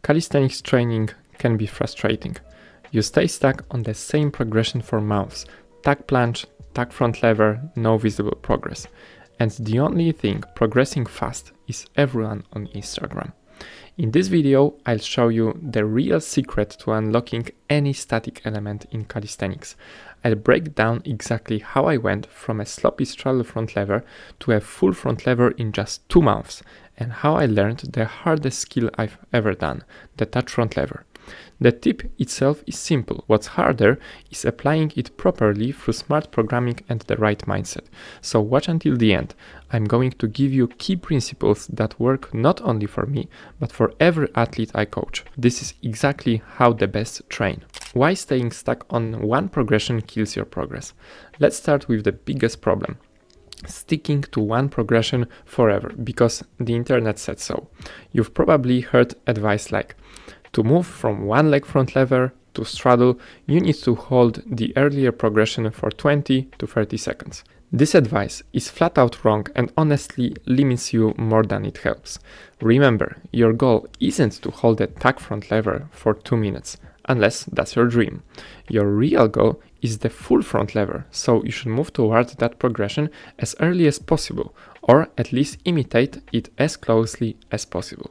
Calisthenics training can be frustrating. You stay stuck on the same progression for months. Tuck plunge, tuck front lever, no visible progress. And the only thing progressing fast is everyone on Instagram. In this video, I'll show you the real secret to unlocking any static element in calisthenics. I'll break down exactly how I went from a sloppy straddle front lever to a full front lever in just 2 months, and how I learned the hardest skill I've ever done, the touch front lever. The tip itself is simple. What's harder is applying it properly through smart programming and the right mindset. So watch until the end. I'm going to give you key principles that work not only for me, but for every athlete I coach. This is exactly how the best train. Why staying stuck on one progression kills your progress? Let's start with the biggest problem. Sticking to one progression forever because the internet said so. You've probably heard advice like, to move from one leg front lever to straddle, you need to hold the earlier progression for 20 to 30 seconds. This advice is flat out wrong and honestly limits you more than it helps. Remember, your goal isn't to hold a tuck front lever for 2 minutes, unless that's your dream. Your real goal is the full front lever, so you should move toward that progression as early as possible, or at least imitate it as closely as possible.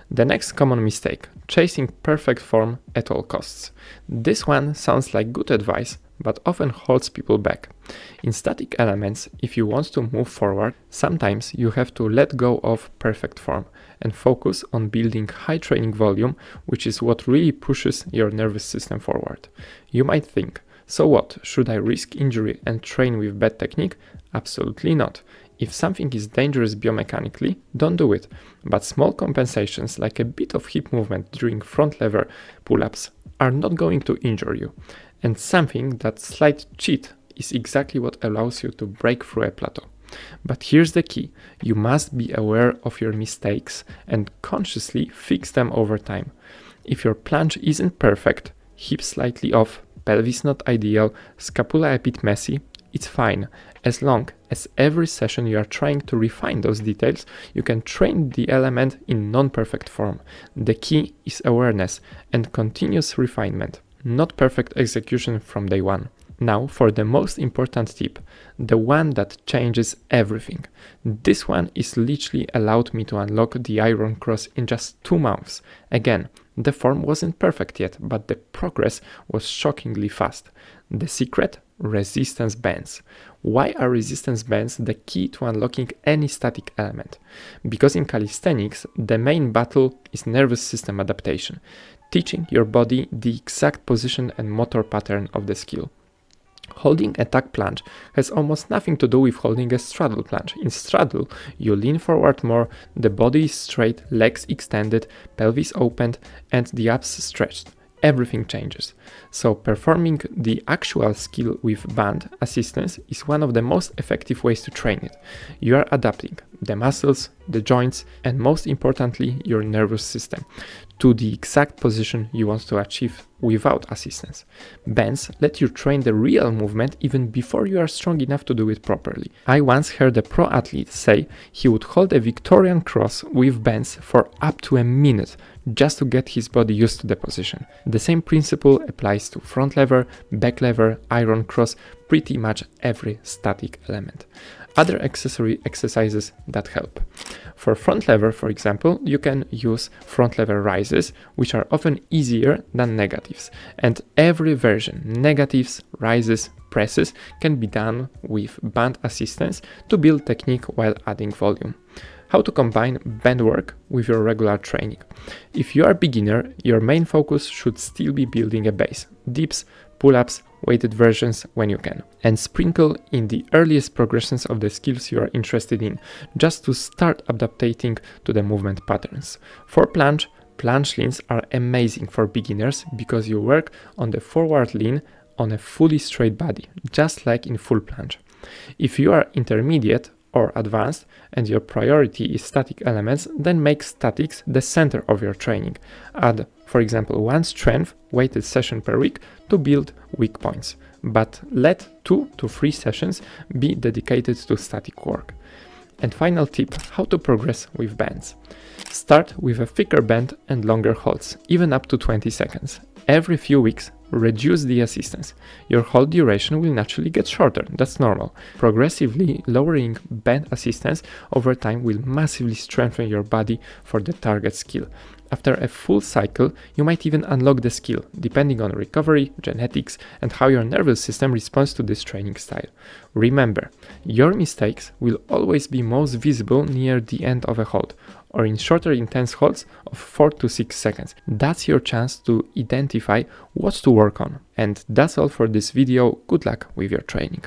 The next common mistake, chasing perfect form at all costs. This one sounds like good advice, but often holds people back. In static elements, if you want to move forward, sometimes you have to let go of perfect form and focus on building high training volume, which is what really pushes your nervous system forward. You might think, so what, should I risk injury and train with bad technique? Absolutely not. If something is dangerous biomechanically, don't do it, but small compensations like a bit of hip movement during front lever pull-ups are not going to injure you. And something that slight cheat is exactly what allows you to break through a plateau. But here's the key, you must be aware of your mistakes and consciously fix them over time. If your plunge isn't perfect, hip slightly off, pelvis not ideal, scapula a bit messy, it's fine. As long as every session you are trying to refine those details, you can train the element in non-perfect form. The key is awareness and continuous refinement, not perfect execution from day one. Now for the most important tip, the one that changes everything. This one is literally allowed me to unlock the iron cross in just 2 months. Again, the form wasn't perfect yet, but the progress was shockingly fast. The secret? Resistance bands. Why are resistance bands the key to unlocking any static element? Because in calisthenics, the main battle is nervous system adaptation, teaching your body the exact position and motor pattern of the skill. Holding a tuck plunge has almost nothing to do with holding a straddle plunge. In straddle, you lean forward more, the body is straight, legs extended, pelvis opened, and the abs stretched. Everything changes. So performing the actual skill with band assistance is one of the most effective ways to train it. You are adapting the muscles, the joints, and most importantly, your nervous system to the exact position you want to achieve without assistance. Bands let you train the real movement even before you are strong enough to do it properly. I once heard a pro athlete say he would hold a Victorian cross with bands for up to a minute just to get his body used to the position. The same principle applies to front lever, back lever, iron cross, pretty much every static element. Other accessory exercises that help. For front lever, for example, you can use front lever rises, which are often easier than negatives. And every version, negatives, rises, presses, can be done with band assistance to build technique while adding volume. How to combine band work with your regular training. If you are a beginner, your main focus should still be building a base, dips, pull-ups, weighted versions when you can, and sprinkle in the earliest progressions of the skills you are interested in, just to start adapting to the movement patterns. For plunge leans are amazing for beginners because you work on the forward lean on a fully straight body, just like in full plunge. If you are intermediate or advanced and your priority is static elements, then make statics the center of your training. Add, for example, 1 strength weighted session per week to build weak points, but let 2 to 3 sessions be dedicated to static work. And final tip, how to progress with bands. Start with a thicker band and longer holds, even up to 20 seconds. Every few weeks, reduce the assistance. Your hold duration will naturally get shorter, that's normal. Progressively lowering band assistance over time will massively strengthen your body for the target skill. After a full cycle, you might even unlock the skill, depending on recovery, genetics, and how your nervous system responds to this training style. Remember, your mistakes will always be most visible near the end of a hold, or in shorter intense holds of 4 to 6 seconds. That's your chance to identify what to work on. And that's all for this video. Good luck with your training.